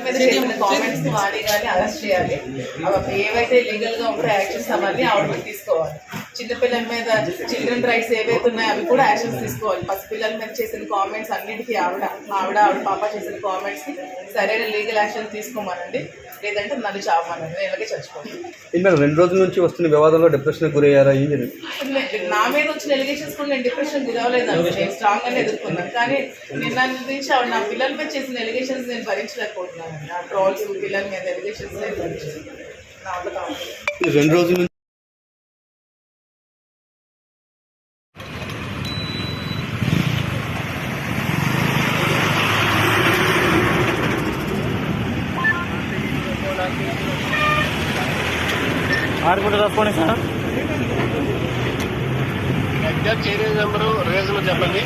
మీద చేసిన కామెంట్స్ వాడి కానీ అరెస్ట్ చేయాలి. ఏవైతే లీగల్ గా ఉంటే యాక్షన్స్ అవన్నీ ఆవిడ తీసుకోవాలి. చిన్నపిల్లల మీద చిల్డ్రన్ రైట్స్ ఏవైతే ఉన్నాయో అవి కూడా యాక్షన్స్ తీసుకోవాలి. పసిపిల్లల మీద చేసిన కామెంట్స్ అన్నిటికీ ఆవిడ పాప చేసిన కామెంట్స్ కి సరైన లీగల్ యాక్షన్ తీసుకోమనండి, లేదంటే నన్ను చావమనండి. నేను ఇలాగే చచ్చిపోతాను. 2 రోజుల నుంచి వస్తున్న వివాదంలో డిప్రెషన్ గురయ్యారా? నా మీద వచ్చిన ఎలిగేషన్స్ కూడా నేను డిప్రెషన్ గురవలేదండి. నేను స్ట్రాంగ్ గానే ఎదుర్కొన్నాను. కానీ నిన్న నుంచి ఆవిడ నా పిల్లల మీద చేసిన ఎలిగేషన్స్ నేను భరించలేకపోతున్నాను. నా ట్రోల్స్ పిల్లల మీద ఎలిగేషన్స్ నేను భరించలేదు. నా వల్ల కావాలి. 2 రోజుల నుంచి రాసుకోండి sir. Exact area number reason చెప్పండి.